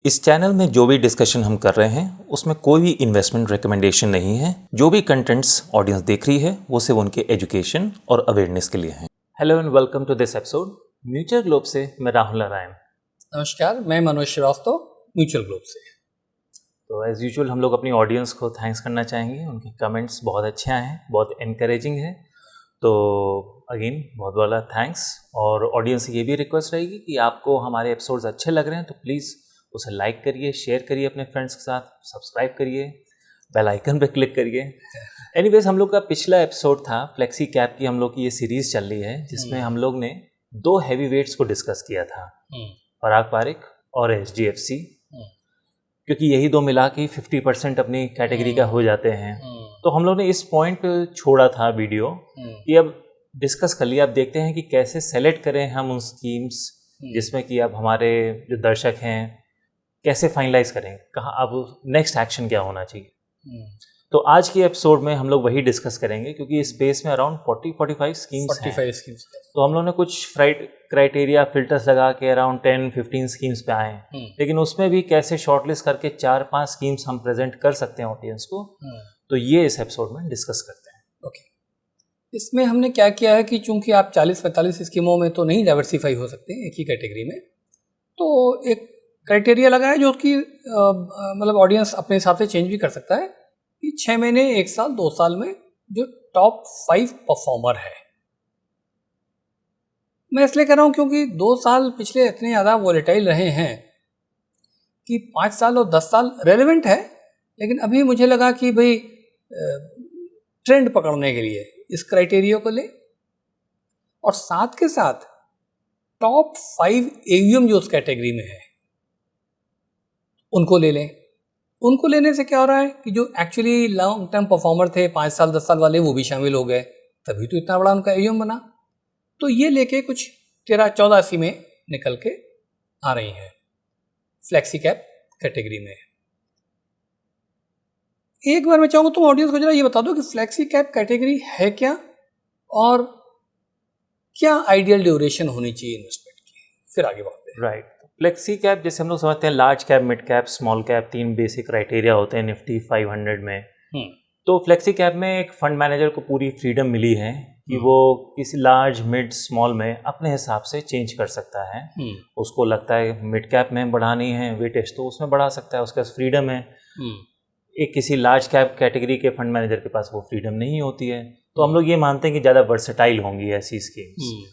इस चैनल में जो भी डिस्कशन हम कर रहे हैं उसमें कोई भी इन्वेस्टमेंट रिकमेंडेशन नहीं है। जो भी कंटेंट्स ऑडियंस देख रही है वो सिर्फ उनके एजुकेशन और अवेयरनेस के लिए है। Hello and welcome to this episode mutual globe से मैं राहुल नारायण। नमस्कार, मैं मनोज श्रीवास्तव म्यूचुअल ग्लोब से। तो एज़ यूजुअल हम लोग अपनी ऑडियंस को थैंक्स करना चाहेंगे। उनके कमेंट्स बहुत अच्छे आए हैं, बहुत इनकरेजिंग है। तो अगेन बहुत बड़ा थैंक्स। और ऑडियंस से ये भी रिक्वेस्ट रहेगी कि आपको हमारे एपिसोड्स अच्छे लग रहे हैं तो प्लीज़ उसे लाइक करिए, शेयर करिए अपने फ्रेंड्स के साथ, सब्सक्राइब करिए, बेल आइकन पे क्लिक करिए। एनीवेज, हम लोग का पिछला एपिसोड था फ्लेक्सी कैप की। हम लोग की ये सीरीज़ चल रही है जिसमें हम लोग ने दो हैवी वेट्स को डिस्कस किया था, पराग पारिक और HDFC, क्योंकि यही दो मिला के 50% अपनी कैटेगरी का हो जाते हैं। तो हम लोग ने इस पॉइंट पे छोड़ा था वीडियो कि अब डिस्कस कर लिया। अब देखते हैं कि कैसे सेलेक्ट करें हम उन स्कीम्स जिसमें कि अब हमारे जो दर्शक हैं कैसे फाइनलाइज करें, कहाँ अब नेक्स्ट एक्शन क्या होना चाहिए। तो आज के एपिसोड में हम लोग वही डिस्कस करेंगे, क्योंकि इस स्पेस में अराउंड 40-45 स्कीम्स हैं। तो हम लोगों ने कुछ क्राइटेरिया फिल्टर्स लगा के अराउंड 10-15 स्कीम्स पे आए, लेकिन उसमें भी कैसे शॉर्टलिस्ट करके 4-5 स्कीम्स हम प्रेजेंट कर सकते हैं ऑडियंस को, तो ये इस एपिसोड में डिस्कस करते हैं। ओके, इसमें हमने क्या किया है कि चूंकि आप 40-45 स्कीमों में तो नहीं डाइवर्सिफाई हो सकते एक ही कैटेगरी में, तो एक क्राइटेरिया लगा है जो कि मतलब ऑडियंस अपने हिसाब से चेंज भी कर सकता है कि 6 महीने, 1 साल, 2 साल में जो टॉप 5 परफॉर्मर है। मैं इसलिए कह रहा हूँ क्योंकि 2 साल पिछले इतने ज़्यादा वॉलेटाइल रहे हैं कि 5 साल और 10 साल रेलेवेंट है, लेकिन अभी मुझे लगा कि भाई ट्रेंड पकड़ने के लिए इस क्राइटेरिया को ले, और साथ के साथ टॉप 5 AUM जो उस कैटेगरी में है उनको ले लें। उनको लेने से क्या हो रहा है कि जो एक्चुअली लॉन्ग टर्म परफॉर्मर थे 5 साल 10 साल वाले, वो भी शामिल हो गए, तभी तो इतना बड़ा उनका AUM बना। तो ये लेके कुछ 13-14 स्कीमें निकल के आ रही हैं फ्लेक्सी कैप कैटेगरी में। एक बार मैं चाहूँगा तुम ऑडियंस को जरा ये बता दो कि फ्लेक्सी कैप कैटेगरी है क्या और क्या आइडियल ड्यूरेशन होनी चाहिए इन्वेस्टमेंट की, फिर आगे बढ़ते हैं। राइट, फ्लेक्सी कैप जैसे हम लोग समझते हैं large cap, mid cap, small cap, 3 basic criteria होते हैं निफ्टी 500 में। तो फ्लेक्सी कैप में एक फंड मैनेजर को पूरी फ्रीडम मिली है कि वो किसी लार्ज, मिड, स्मॉल में अपने हिसाब से चेंज कर सकता है। उसको लगता है मिड कैप में बढ़ानी है वेटेज तो उसमें बढ़ा सकता है, उसके पास फ्रीडम है। एक किसी लार्ज कैप कैटेगरी के फंड मैनेजर के पास वो फ्रीडम नहीं होती है। तो हम लोग ये मानते हैं कि ज़्यादा वर्सेटाइल होंगी ऐसी स्कीम्स,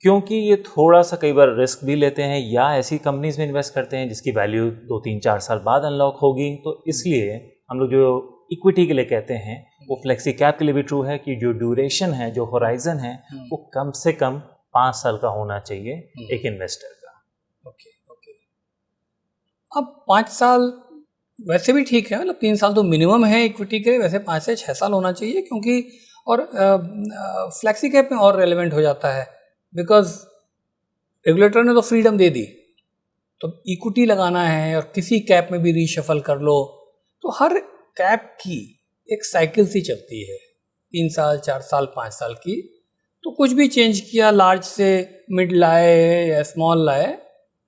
क्योंकि ये थोड़ा सा कई बार रिस्क भी लेते हैं या ऐसी कंपनीज में इन्वेस्ट करते हैं जिसकी वैल्यू 2-3-4 साल बाद अनलॉक होगी। तो इसलिए हम लोग जो इक्विटी के लिए कहते हैं वो फ्लेक्सी कैप के लिए भी ट्रू है कि जो ड्यूरेशन है, जो होराइजन है, वो कम से कम 5 साल का होना चाहिए एक इन्वेस्टर का। ओके। अब 5 साल वैसे भी ठीक है, मतलब 3 साल तो मिनिमम है इक्विटी के, वैसे 5 से 6 साल होना चाहिए, क्योंकि और फ्लेक्सी कैप में और रेलेवेंट हो जाता है बिकॉज रेगुलेटर ने तो फ्रीडम दे दी। तो इक्विटी लगाना है और किसी कैप में भी रीशफल कर लो, तो हर कैप की एक साइकिल सी चलती है, 3 साल, 4 साल, 5 साल की। तो कुछ भी चेंज किया, लार्ज से मिड लाए या स्मॉल लाए,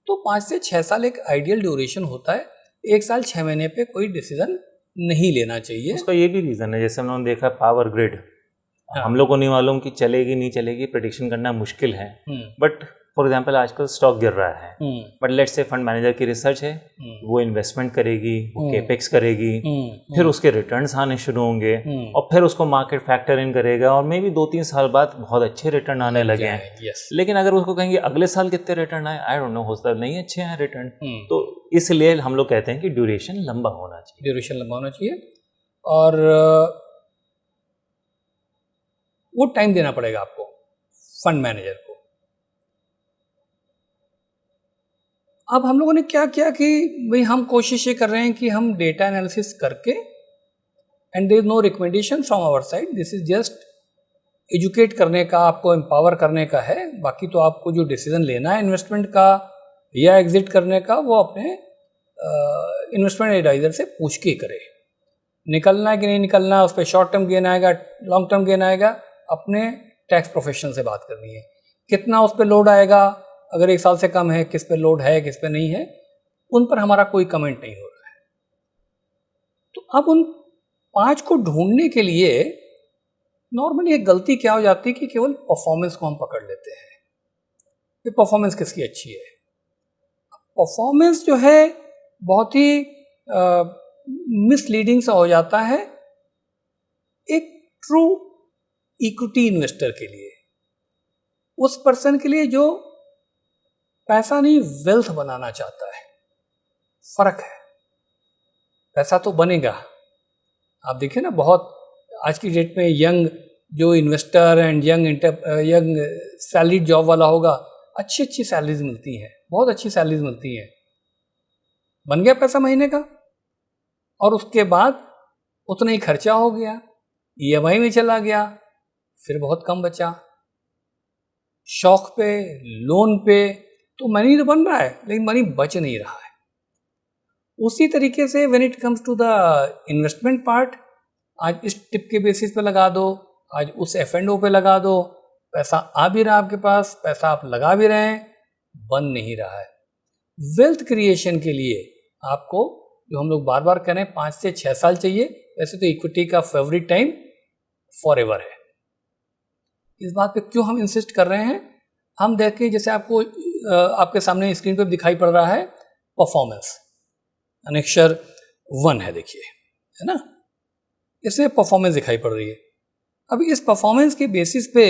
तो 5 से 6 साल एक आइडियल ड्यूरेशन होता है। 1 साल 6 महीने पे कोई डिसीजन नहीं लेना चाहिए। उसका ये भी रीज़न है, जैसे हम लोगों ने देखा पावर ग्रिड, हम लोग को नहीं मालूम कि चलेगी नहीं चलेगी, प्रेडिक्शन करना मुश्किल है। बट फॉर एग्जांपल आजकल स्टॉक गिर रहा है, but let's say fund manager की रिसर्च है, वो इन्वेस्टमेंट करेगी, वो केपेक्स करेगी, फिर उसके रिटर्न्स आने शुरू होंगे और फिर उसको मार्केट फैक्टर इन करेगा और मे भी 2-3 साल बाद बहुत अच्छे रिटर्न आने लगे हैं। लेकिन अगर उसको कहेंगे अगले साल कितने रिटर्न आए, आई डोंट नो, हो सकता नहीं अच्छे हैं रिटर्न। तो इसलिए हम लोग कहते हैं कि ड्यूरेशन लंबा होना चाहिए, और वो टाइम देना पड़ेगा आपको फंड मैनेजर को। अब हम लोगों ने क्या किया कि भाई हम कोशिश ये कर रहे हैं कि हम डेटा एनालिसिस करके, and there is no recommendation from our side, this is just educate करने का, आपको एम्पावर करने का है। बाकी तो आपको जो डिसीजन लेना है इन्वेस्टमेंट का या एग्जिट करने का, वो अपने इन्वेस्टमेंट एडवाइजर से पूछ के करे। निकलना है कि नहीं निकलना, उस पर शॉर्ट टर्म गेन आएगा, लॉन्ग टर्म गेन आएगा, अपने टैक्स प्रोफेशनल से बात करनी है। कितना उस पर लोड आएगा, अगर 1 साल से कम है, किस पे लोड है किस पे नहीं है, उन पर हमारा कोई कमेंट नहीं हो रहा है। तो अब उन 5 को ढूंढने के लिए नॉर्मली एक गलती क्या हो जाती है कि केवल परफॉर्मेंस को हम पकड़ लेते हैं। ये परफॉर्मेंस किसकी अच्छी है? परफॉर्मेंस जो है बहुत ही मिसलीडिंग सा हो जाता है एक ट्रू इक्विटी इन्वेस्टर के लिए, उस पर्सन के लिए जो पैसा नहीं वेल्थ बनाना चाहता है। फर्क है, पैसा तो बनेगा। आप देखिए ना, बहुत आज की डेट में यंग जो investor and young salaried job वाला होगा, अच्छी अच्छी सैलरीज मिलती हैं, बहुत अच्छी सैलरीज मिलती हैं, बन गया पैसा महीने का, और उसके बाद उतना ही खर्चा हो गया, ईएमआई में चला गया, फिर बहुत कम बचा, शौक पे, लोन पे, तो मनी तो बन रहा है लेकिन मनी बच नहीं रहा है। उसी तरीके से when it comes to the investment part, आज इस टिप के बेसिस पे लगा दो, आज उस F&O पे लगा दो, पैसा आ भी रहा है आपके पास, पैसा आप लगा भी रहे हैं, बन नहीं रहा है। वेल्थ क्रिएशन के लिए आपको, जो हम लोग बार बार कह रहे हैं, 5 से 6 साल चाहिए। वैसे तो इक्विटी का फेवरेट टाइम फॉरएवर है। इस बात पे क्यों हम इंसिस्ट कर रहे हैं? हम देखें, जैसे आपको आपके सामने स्क्रीन पे दिखाई पड़ रहा है परफॉर्मेंस, अनेक्षर 1 है, देखिए, है ना, इसमें परफॉर्मेंस दिखाई पड़ रही है। अब इस परफॉर्मेंस के बेसिस पे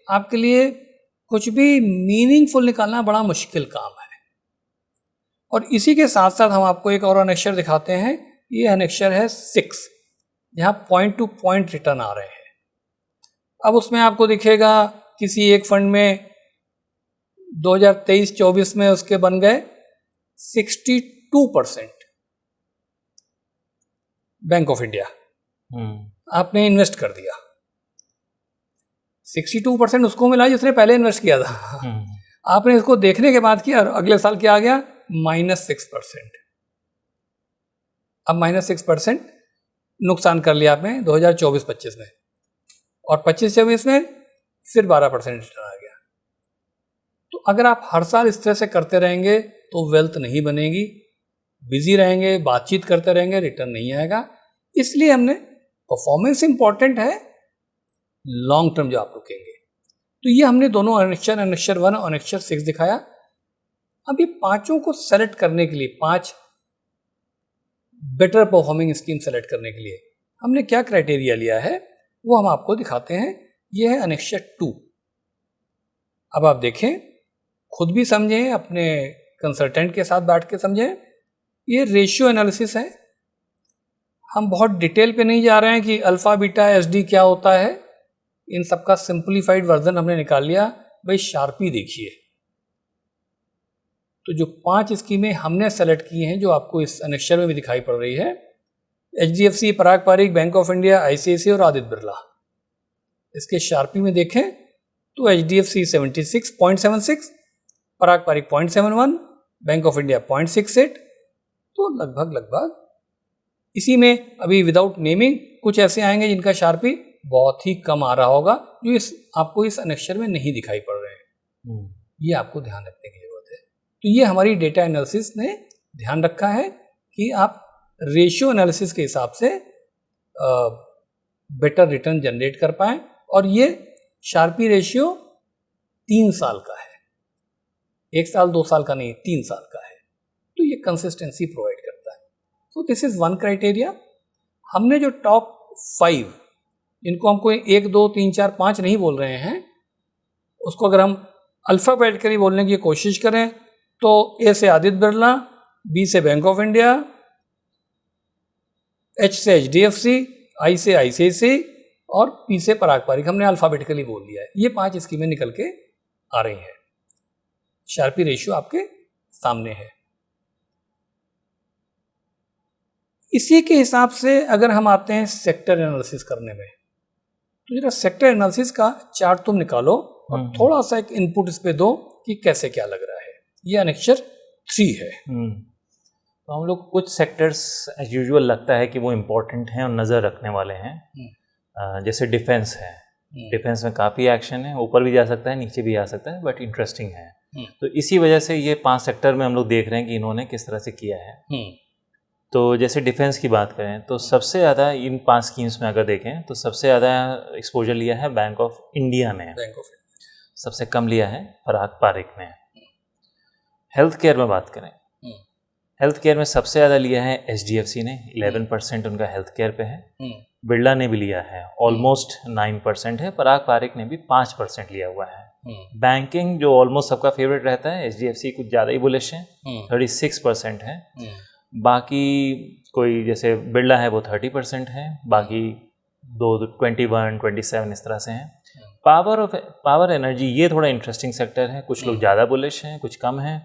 आपके लिए कुछ भी मीनिंगफुल निकालना बड़ा मुश्किल काम है। और इसी के साथ साथ हम आपको एक और अनेक्षर दिखाते हैं। ये अनेक्षर है 6, जहाँ पॉइंट टू पॉइंट रिटर्न आ रहे हैं। अब उसमें आपको दिखेगा किसी एक फंड में 2023-24 में उसके बन गए 62% बैंक ऑफ इंडिया, आपने इन्वेस्ट कर दिया। 62% उसको मिला जिसने पहले इन्वेस्ट किया था। आपने इसको देखने के बाद किया, अगले साल क्या आ गया? -6%। अब -6% नुकसान कर लिया आपने 2024-25 में, और 25-26 में फिर 12% रिटर्न आ गया। तो अगर आप हर साल इस तरह से करते रहेंगे तो वेल्थ नहीं बनेगी। बिजी रहेंगे, बातचीत करते रहेंगे, रिटर्न नहीं आएगा। इसलिए हमने परफॉर्मेंस इंपॉर्टेंट है, लॉन्ग टर्म जो आप रुकेंगे। तो ये हमने दोनों अनेक्षर 1 और अनेक्षर 6 दिखाया। अब ये पांचों को सेलेक्ट करने के लिए, 5 बेटर परफॉर्मिंग स्कीम सेलेक्ट करने के लिए हमने क्या क्राइटेरिया लिया है वो हम आपको दिखाते हैं। ये है अनेक्षर 2। अब आप देखें, खुद भी समझें, अपने कंसल्टेंट के साथ बैठ के समझें। ये रेशियो एनालिसिस है, हम बहुत डिटेल पे नहीं जा रहे हैं कि अल्फा बीटा एसडी क्या होता है। इन सबका सिंप्लीफाइड वर्जन हमने निकाल लिया। भाई शार्पी देखिए, तो जो 5 स्कीमें हमने सेलेक्ट की हैं, जो आपको इस अनेक्षर में भी दिखाई पड़ रही है, HDFC, Parag Parikh, bank of India, ICICI और आदित्य बिरला। इसके शार्पी में देखें तो HDFC 76.76, Parag Parikh 0.71, bank of India 0.68, तो लगभग इसी में अभी विदाउट नेमिंग कुछ ऐसे आएंगे जिनका शार्पी बहुत ही कम आ रहा होगा, जो आपको इस अनेक्षर में नहीं दिखाई पड़ रहे हैं। ये आपको ध्यान रखने की जरूरत है। तो ये हमारी डेटा एनालिसिस ने ध्यान रखा है कि आप रेशियो एनालिसिस के हिसाब से बेटर रिटर्न जनरेट कर पाएं। और ये शार्पी रेशियो 3 साल का है, 1 साल 2 साल का नहीं, 3 साल का है। तो ये कंसिस्टेंसी प्रोवाइड करता है। तो दिस इज 1 क्राइटेरिया। हमने जो टॉप 5, जिनको हमको 1 2 3 4 5 नहीं बोल रहे हैं, उसको अगर हम अल्फाबेटिकली बोलने की कोशिश करें तो ए से आदित्य बिरला, बी से बैंक ऑफ इंडिया, एच से HDFC, आई से ICICI और पी से पराग पारिक। हमने अल्फाबेटिकली बोल दिया है। ये 5 स्कीमें निकल के आ रही हैं। शार्पी रेशियो आपके सामने है। इसी के हिसाब से अगर हम आते हैं सेक्टर एनालिसिस करने में, तो जरा सेक्टर एनालिसिस का चार्ट तुम निकालो और थोड़ा सा एक इनपुट इस पे दो कि कैसे क्या लग रहा है। ये अनेक्षर 3 है। तो हम लोग कुछ सेक्टर्स एज यूजुअल लगता है कि वो इम्पोर्टेंट हैं और नज़र रखने वाले हैं, जैसे डिफेंस है, डिफेंस में काफ़ी एक्शन है, ऊपर भी जा सकता है नीचे भी आ सकता है, बट इंटरेस्टिंग है। तो इसी वजह से ये 5 सेक्टर में हम लोग देख रहे हैं कि इन्होंने किस तरह से किया है। तो जैसे डिफेंस की बात करें तो सबसे ज़्यादा इन 5 स्कीम्स में अगर देखें तो सबसे ज़्यादा एक्सपोजर लिया है बैंक ऑफ इंडिया ने, सबसे कम लिया है पराग पारिक ने। हेल्थ केयर में बात करें, हेल्थ केयर में सबसे ज़्यादा लिया है HDFC ने, 11% उनका हेल्थ केयर पे है। बिरला ने भी लिया है, ऑलमोस्ट 9% है। पराग पारिक ने भी 5% लिया हुआ है। बैंकिंग जो ऑलमोस्ट सबका फेवरेट रहता है, HDFC कुछ ज़्यादा ही बुलिश है, 36% है। बाकी कोई जैसे बिरला है वो 30% है, बाकी 21, 27 इस तरह से हैं। पावर एनर्जी ये थोड़ा इंटरेस्टिंग सेक्टर है, कुछ लोग ज़्यादा बुलिश हैं, कुछ कम हैं।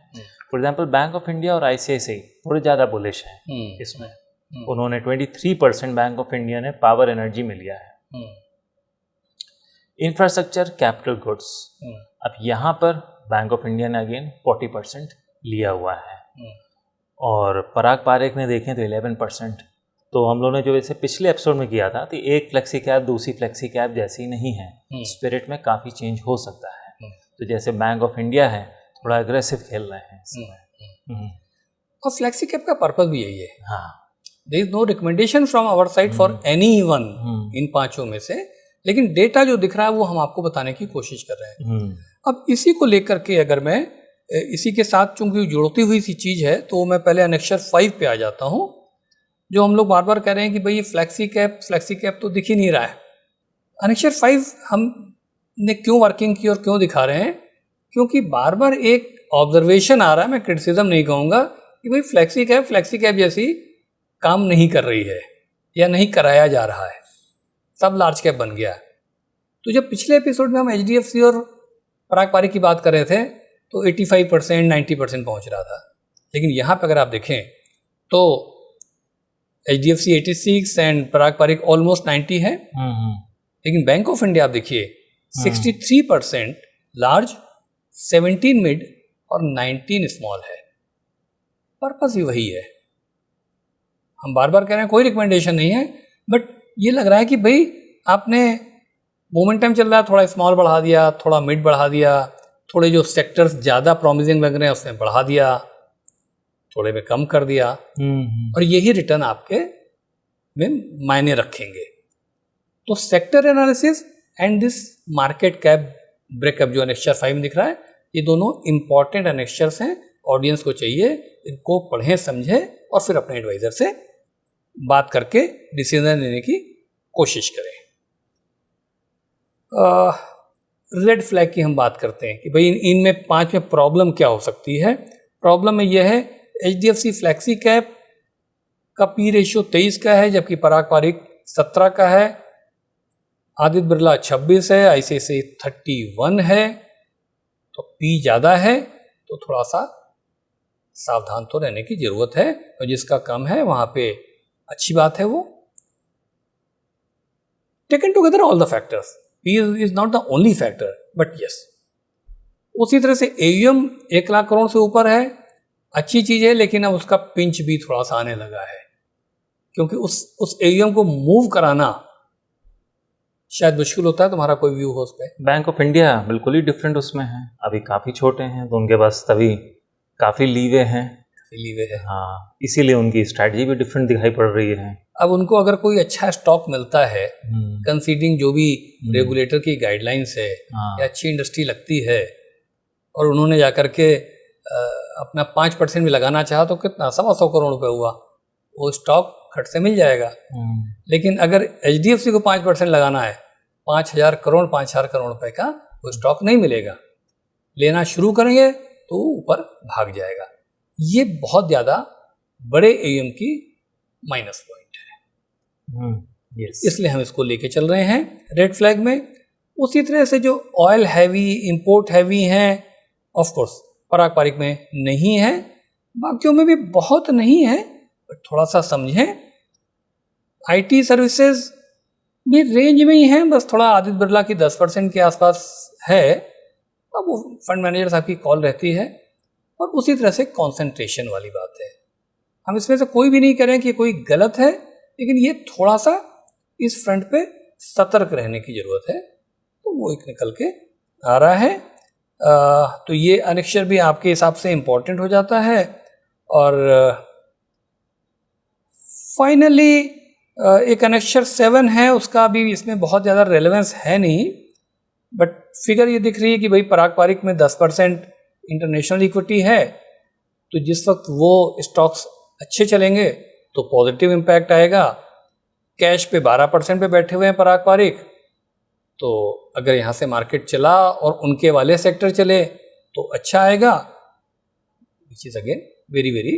For example bank of India और ICICI थोड़े ज़्यादा बुलिश हैं इसमें। उन्होंने 23% बैंक ऑफ इंडिया ने पावर एनर्जी में लिया है। इंफ्रास्ट्रक्चर कैपिटल गुड्स, अब यहाँ पर बैंक ऑफ इंडिया ने अगेन 40% लिया हुआ है, और पराग पारिक ने देखें तो 11%। तो हम लोगों ने जो वैसे पिछले एपिसोड में किया था, तो एक फ्लेक्सी कैप दूसरी फ्लेक्सी कैप जैसी नहीं है, स्पिरिट में काफ़ी चेंज हो सकता है। तो जैसे बैंक ऑफ इंडिया है थोड़ा अग्रेसिव खेल रहे हैं इसमें। और फ्लेक्सी कैप का पर्पस भी यही है। हाँ, there is no recommendation from our side for anyone in 5 में से, लेकिन डेटा जो दिख रहा है वो हम आपको बताने की कोशिश कर रहे हैं। अब इसी को लेकर के अगर मैं इसी के साथ चूंकि जुड़ती हुई सी चीज़ है, तो मैं पहले अनेक्शर 5 पे आ जाता हूँ, जो हम लोग बार बार कह रहे हैं कि भाई फ्लेक्सी कैप तो दिख ही नहीं रहा है। अनेक्शर 5 हमने क्यों वर्किंग की और क्यों दिखा रहे हैं, क्योंकि बार बार एक ऑब्जर्वेशन आ रहा है, मैं क्रिटिसिज्म नहीं कहूँगा, कि भाई फ्लेक्सी कैप जैसी काम नहीं कर रही है या नहीं कराया जा रहा है, सब लार्ज कैप बन गया। तो जब पिछले एपिसोड में हम HDFC और पराग पारिक की बात कर रहे थे तो 85% 90% पहुंच रहा था, लेकिन यहाँ पर अगर आप देखें तो HDFC 86 and Parag Parikh almost 90 है। लेकिन बैंक ऑफ इंडिया आप देखिए 63% लार्ज, 17 मिड और 19 स्मॉल है। पर्पस ही वही है, हम बार बार कह रहे हैं कोई रिकमेंडेशन नहीं है, बट ये लग रहा है कि भाई आपने मोमेंटम चल रहा है, थोड़ा स्मॉल बढ़ा दिया, थोड़ा मिड बढ़ा दिया, थोड़े जो सेक्टर्स ज़्यादा प्रॉमिसिंग लग रहे हैं उसमें बढ़ा दिया, थोड़े में कम कर दिया, और यही रिटर्न आपके में मायने रखेंगे। तो sector analysis and this market cap breakup जो अनेक्शर 5 में दिख रहा है, ये दोनों इंपॉर्टेंट अनेक्शर्स हैं। ऑडियंस को चाहिए इनको पढ़ें, समझें और फिर अपने एडवाइज़र से बात करके डिसीजन लेने की कोशिश करें। रेड फ्लैग की हम बात करते हैं कि भाई इनमें 5 में प्रॉब्लम क्या हो सकती है। प्रॉब्लम में यह है HDFC फ्लैक्सी कैप का P रेशियो 23 का है, जबकि पराग पारिक 17 का है। आदित्य बिरला 26 है, ICICI 31 है, तो P ज़्यादा है, तो थोड़ा सा सावधान तो रहने की ज़रूरत है। और जिसका कम है वहाँ पे अच्छी बात है। वो taken together all the factors, P is not the only factor, but yes. उसी तरह से AUM 1 लाख करोड़ से ऊपर है, अच्छी चीज़ है, लेकिन अब उसका पिंच भी थोड़ा सा आने लगा है, क्योंकि उस AUM को मूव कराना शायद मुश्किल होता है। तुम्हारा कोई व्यू हो उस पर? बैंक ऑफ इंडिया बिल्कुल ही डिफरेंट उसमें है, अभी काफ़ी छोटे हैं तो उनके पास तभी काफ़ी लीवे हैं। हाँ, इसीलिए उनकी स्ट्रैटेजी भी डिफरेंट दिखाई पड़ रही है। अब उनको अगर कोई अच्छा स्टॉक मिलता है, कंसीडरिंग जो भी रेगुलेटर की गाइडलाइंस है, या अच्छी इंडस्ट्री लगती है, और उन्होंने जाकर के अपना 5% भी लगाना चाहा, तो कितना 125 करोड़ रुपए हुआ, वो स्टॉक खट से मिल जाएगा। लेकिन अगर HDFC को 5% लगाना है, 5,000 करोड़ रुपए का वो स्टॉक नहीं मिलेगा। लेना शुरू करेंगे तो ऊपर भाग जाएगा। ये बहुत ज़्यादा बड़े AUM की माइनस पॉइंट है। इसलिए हम इसको लेके चल रहे हैं रेड फ्लैग में। उसी तरह से जो ऑयल हैवी, इंपोर्ट हैवी हैं, ऑफ कोर्स पराग पारिक में नहीं है, बाकियों में भी बहुत नहीं है, बट थोड़ा सा समझें। IT सर्विसेज भी रेंज में ही हैं, बस थोड़ा आदित्य बिरला की 10% के आसपास है। अब वो फंड मैनेजर साहब की कॉल रहती है। और उसी तरह से कंसंट्रेशन वाली बात है, हम इसमें से कोई भी नहीं करें कि कोई गलत है, लेकिन ये थोड़ा सा इस फ्रंट पे सतर्क रहने की ज़रूरत है। तो वो एक निकल के आ रहा है। तो ये अनेक्शर भी आपके हिसाब से इम्पोर्टेंट हो जाता है। और फाइनली एक अनेक्शर 7 है, उसका भी इसमें बहुत ज़्यादा रेलेवेंस है नहीं, बट फिगर ये दिख रही है कि भाई पराग पारिक में 10% इंटरनेशनल इक्विटी है, तो जिस वक्त वो स्टॉक्स अच्छे चलेंगे तो पॉजिटिव इम्पैक्ट आएगा। कैश पे 12% पे बैठे हुए हैं पराग पारिक, तो अगर यहाँ से मार्केट चला और उनके वाले सेक्टर चले तो अच्छा आएगा, which is again very very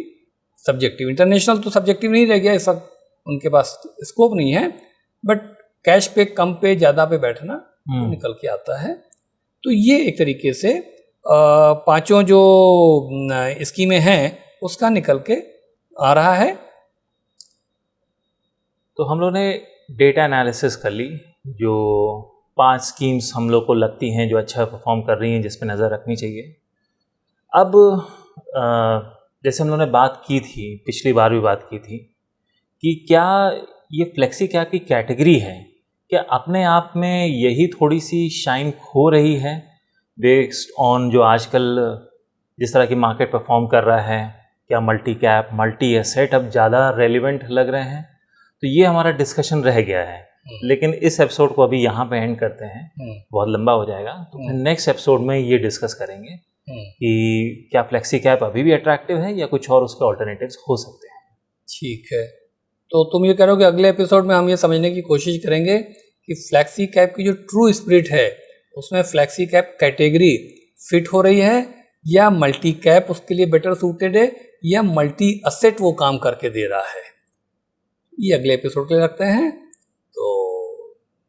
subjective. International तो सब्जेक्टिव नहीं रह गया इस वक्त, उनके पास स्कोप नहीं है, बट कैश पे कम पे ज़्यादा पे बैठना तो निकल के आता है। तो ये एक तरीके से पांचों जो स्कीमें हैं उसका निकल के आ रहा है। तो हम लोग ने डेटा एनालिसिस कर ली, जो 5 स्कीम्स हम लोग को लगती हैं जो अच्छा परफॉर्म कर रही हैं, जिस पे नज़र रखनी चाहिए। अब जैसे हम लोग ने बात की थी, पिछली बार भी बात की थी, कि क्या ये फ्लेक्सी कैप की कैटेगरी है, क्या अपने आप में यही थोड़ी सी शाइन खो रही है बेस्ड ऑन जो आजकल जिस तरह की मार्केट परफॉर्म कर रहा है? क्या मल्टी कैप, मल्टी एसेट अब ज़्यादा रेलिवेंट लग रहे हैं? तो ये हमारा डिस्कशन रह गया है, लेकिन इस एपिसोड को अभी यहाँ पे एंड करते हैं, बहुत लंबा हो जाएगा। तो फिर नेक्स्ट एपिसोड में ये डिस्कस करेंगे कि क्या फ्लेक्सी कैप अभी भी अट्रैक्टिव है या कुछ और उसके ऑल्टरनेटिव्स हो सकते हैं। ठीक है, तो तुम ये कह रहे हो कि अगले एपिसोड में हम ये समझने की कोशिश करेंगे कि फ्लेक्सी कैप की जो ट्रू स्पिरिट है उसमें फ्लेक्सी कैप कैटेगरी फिट हो रही है या मल्टी कैप उसके लिए बेटर सूटेड है या मल्टी असेट वो काम करके दे रहा है। ये अगले एपिसोड के लिए रखते हैं। तो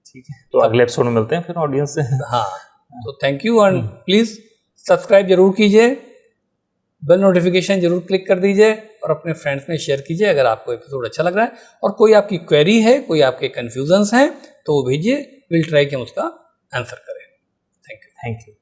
ठीक है, तो अगले एपिसोड में मिलते हैं फिर ऑडियंस से। हाँ, तो thank you and please subscribe जरूर कीजिए, बेल नोटिफिकेशन जरूर क्लिक कर दीजिए और अपने फ्रेंड्स में शेयर कीजिए अगर आपको एपिसोड अच्छा लग रहा है। और कोई आपकी क्वेरी है, कोई आपके कन्फ्यूजन्स हैं तो वो भेजिए, विल ट्राई कि हम उसका आंसर करें। Thank you.